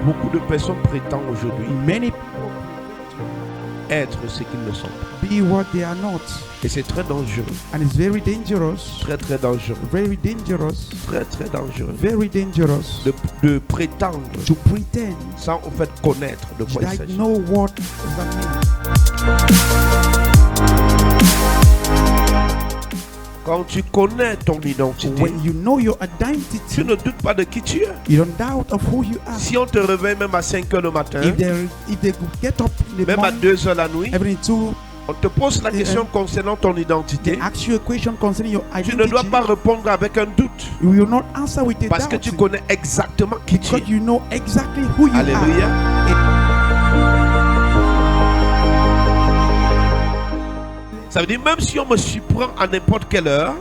Beaucoup de personnes prétendent aujourd'hui Many être ce qu'ils ne sont pas. be what they are not. Et c'est très dangereux. And it's very dangerous. Très très dangereux. Very dangerous. Très très dangereux. Very dangerous. De prétendre To pretend sans en fait connaître de quoi il that s'agit. know what that means. Quand tu connais ton identité, When you know your tu identity, ne doutes pas de qui tu es. you don't doubt of who you are. Si on te réveille même à 5 heures le matin, If they get up in the même à morning, 2 heures la nuit, every two, on te pose la question concernant ton they identité, ask you a question concerning your tu ne dois identity, pas répondre avec un doute you will not answer with a parce que doubt. tu connais exactement qui tu es. Because you know exactly who you Alléluia. are. Ça veut dire même si on me surprend à n'importe quelle heure,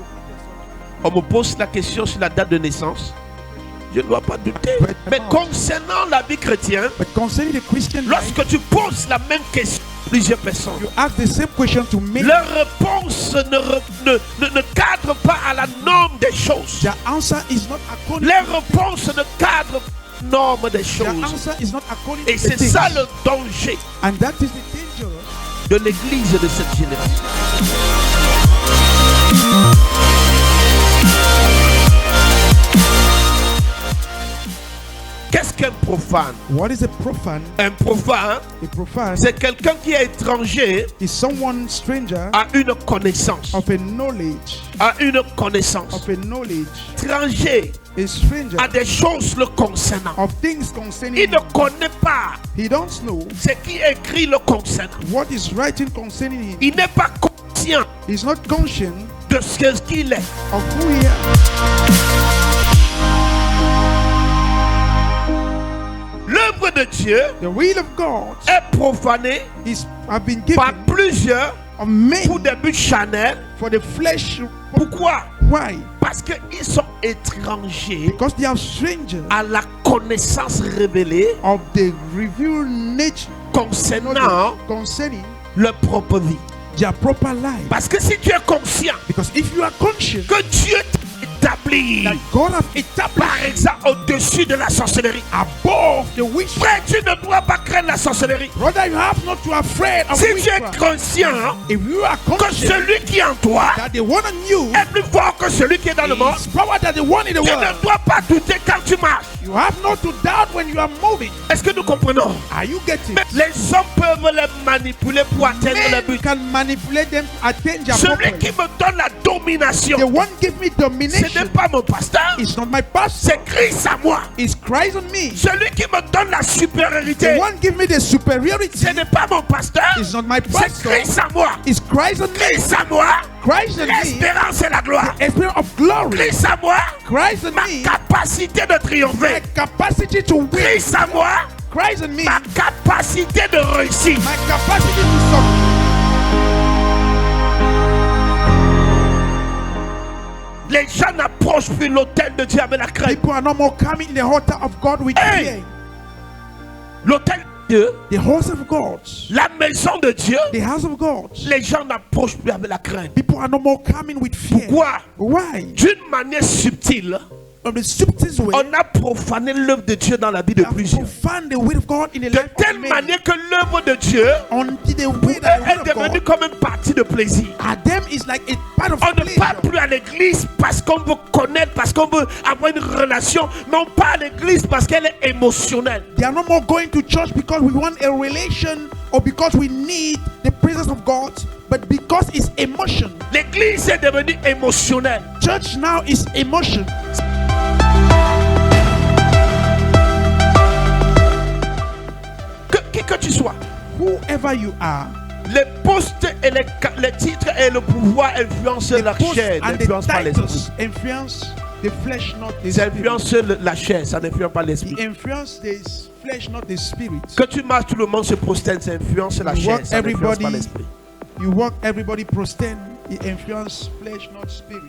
on me pose la question sur la date de naissance, je ne dois pas douter. Mais concernant la vie chrétienne, But concerning the Christian life, lorsque tu poses la même question à plusieurs personnes, you ask the same question to me. leur réponse ne cadre pas à la norme des choses. The answer is not according. Les réponses ne cadrent pas à la norme des The choses. answer is not according Et to c'est the ça things. le danger And that is the dangerous de l'église de cette génération. Qu'est-ce qu'un profane? What is a profane? Un profane, A profane c'est quelqu'un qui est étranger is someone stranger à une connaissance. of a knowledge. À une connaissance. Of a knowledge. Étranger A stranger à des choses le concernant. of things concerning Il ne him. connaît pas He don't know ce qui écrit le concernant. what is writing concerning him. Il n'est pas conscient He's not conscious de ce qu'il est. of who he is. L'œuvre de Dieu The will of God est profanée have been par given plusieurs of men pour des buts charnels. for the flesh. Pourquoi? Why? Parce qu'ils sont étrangers Because they are strangers à la connaissance révélée of the revealed nature concernant concerning leur propre vie. their proper life. Parce que si tu es conscient Because if you are conscious que Dieu t'a établi, that God has established par exemple, au-dessus de la sorcellerie, above the witch, frère, tu ne dois pas craindre la sorcellerie. brother, you have not to be afraid of Si tu es witchcraft. conscient If you are que conscious celui qui est en toi that the one in you est plus fort que celui qui est dans le monde, is power than the one in the tu world, ne dois pas douter quand tu marches. you have not to doubt when you are moving. Est-ce que nous comprenons? Are you getting? Mais les hommes peuvent les manipuler pour atteindre le Men but. can manipulate them to attain their Celui qui purpose. me donne la domination, The one give me ce domination n'est pas mon pasteur, is not my pastor, c'est Christ à moi. it's Christ on me. Celui qui me donne la The supériorité, one give me the superiority ce n'est pas mon pasteur, is not my c'est pastor, Christ à moi. it's Christ on me. Christ à moi, Christ on me, l'espérance et la gloire. spirit of glory. Christ à moi, Christ on ma me, capacité de my triompher. capacity to win. Christ à moi, Christ on me, ma capacité de réussir. my capacity to succeed. Les gens n'approchent plus l'autel de Dieu avec la crainte. People are no more coming in the altar of God with Hey! fear. L'autel de Dieu, The house of God, la maison de Dieu, the house of God. les gens n'approchent plus avec la crainte. People are no more coming with fear. Pourquoi? Why? D'une manière subtile, Of the subtlest way, on a profané l'œuvre de Dieu dans la vie de they have plusieurs. profaned the will of God in the De life telle of men. manière que l'œuvre de Dieu Until the way that the est will of devenue God comme une partie de plaisir. at them is like a part of On ne pleasure. part plus à l'église parce qu'on veut connaître, parce qu'on veut avoir une relation. Mais on part à l'église parce qu'elle est émotionnelle. They are no more going to church because we want a relation or because we need the presence of God, but because it's emotion. L'église est devenue émotionnelle. Church now is emotion. Qui que tu sois, Whoever you are, les postes et les titres et le pouvoir influencent the la post chair, and the n'influencent pas l'esprit. titles influence the flesh, not the Ils spirit. influencent la chair, ça n'influence pas l'esprit. They influence the flesh, not the spirit. Que tu marches, tout le monde se prosterne, ça influence la You chair, walk, ça n'influence pas everybody- l'esprit. You walk, everybody prostern. It influence flesh, not spirit.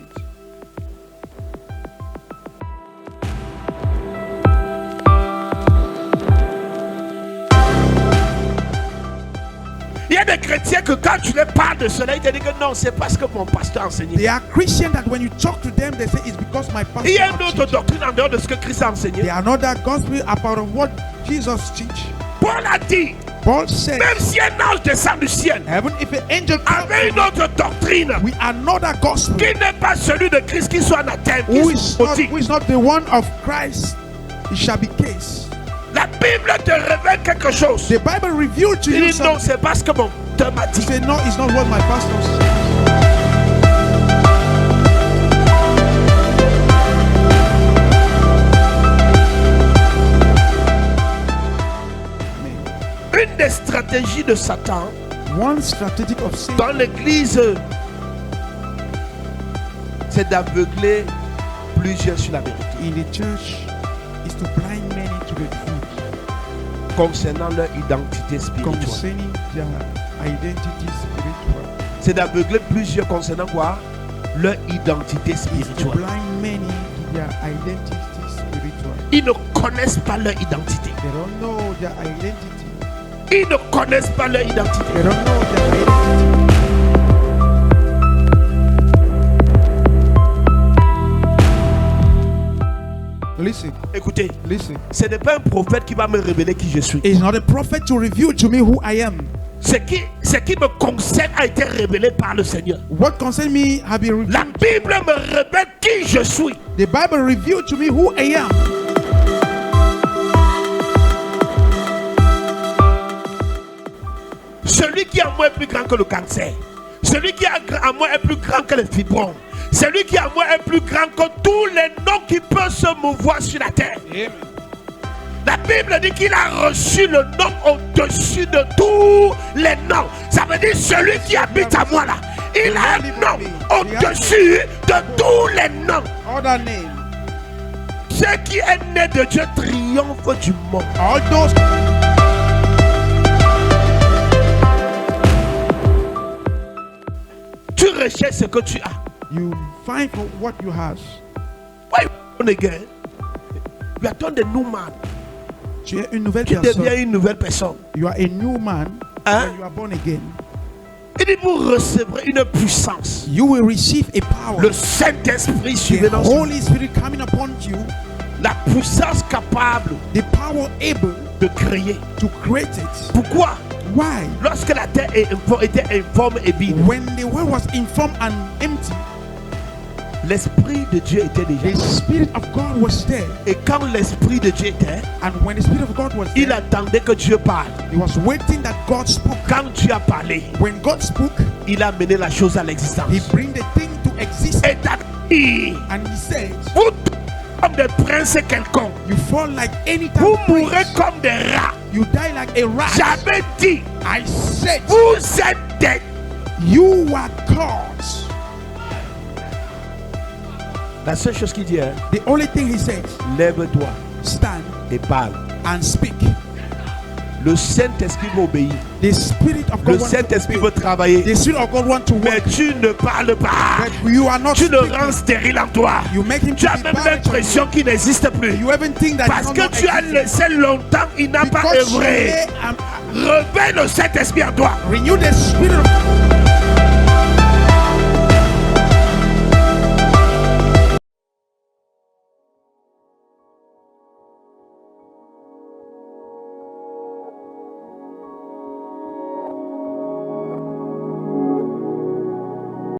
Il y a des chrétiens que quand tu leur parles de cela, ils te disent que non, c'est parce que mon pasteur a enseigné. They are Christians that when you talk to them, they say it's because my pastor. Il y a une have autre teach. doctrine en dehors de ce que Christ a enseigné. There are another gospel about what Jesus teach. Paul a dit, Paul said, même si un ange descend du ciel even if an angel comes, avec une autre doctrine we another gospel qui n'est pas celui de Christ, qui soit anathème, qui who soit maudit. is not the one of Christ, it shall be case. La Bible te révèle quelque chose. The Bible revealed to Il you dit non, something. c'est parce que mon père m'a You dit. say, no, it's not what my pastor said. Une des stratégies de Satan One strategic of Satan dans l'église, c'est d'aveugler plusieurs sur la vérité in the church is to blind many to the truth concernant leur identité spirituelle. concerning their identity spiritual. C'est d'aveugler plusieurs concernant quoi? Leur identité Is to spirituelle. blind many to their identity spiritual. Ils ne connaissent pas leur identité. They don't know their identity. Ils ne connaissent pas leur identité. They don't know their identity. Listen, Écoutez, listen. ce n'est pas un prophète qui va me révéler qui je suis. It's not a prophet to reveal to me who I am. Ce qui me concerne a été révélé par le Seigneur. What concerns me have been La revealed. Bible me révèle qui je suis. The Bible revealed to me who I am. Celui qui en moi est plus grand que le cancer. Celui qui en moi est plus grand que les fibromes. Celui qui en moi est plus grand que tous les noms qui peuvent se mouvoir sur la terre. La Bible dit qu'il a reçu le nom au-dessus de tous les noms. Ça veut dire celui qui habite à moi là. Il a un nom au-dessus de tous les noms. Other name. Ce qui est né de Dieu triomphe du monde. All those. Tu recherches ce que tu as. You find for what you have. Why you born again? You are turned a new man. Tu es une nouvelle Tu personne. deviens une nouvelle personne. You are a new man Hein? when you are born again. Il dit vous recevrez une puissance. You will receive a power. Le Saint-Esprit The survenant sur vous. Holy Spirit coming upon you. La puissance capable The power able de créer. to create it. Pourquoi? Why? Lorsque la terre était informe et vide, When the world was informed and empty, l'Esprit de Dieu était déjà. the Spirit of God was there. Et quand l'Esprit de Dieu était, And when the Spirit of God was il there, attendait que Dieu parle. he was waiting that God spoke. Quand Dieu a parlé, When God spoke, il a mené la chose à l'existence. he bring the thing to exist. Et dit, And he said, vous comme des princes quelconques, you fall like any type vous of mourrez prince. comme des rats. You die like a rat. J'avais dit, I said, vous êtes des. you were caught. La seule chose qu'il dit, hein, The only thing he said, lève-toi stand et parle. and speak. Le Saint-Esprit va obéir. The Spirit of Le God wants to Saint-Esprit obey. veut travailler. The Spirit of God wants to Mais work. tu ne parles pas. But you are not Tu le speaking. rends stérile en toi. You make him Tu to as be même barren. l'impression qu'il n'existe plus. You even think that Parce he's que not tu as existing. laissé longtemps, il n'a pas Because you œuvré. lay Réveille le Saint-Esprit en toi. renew the Spirit of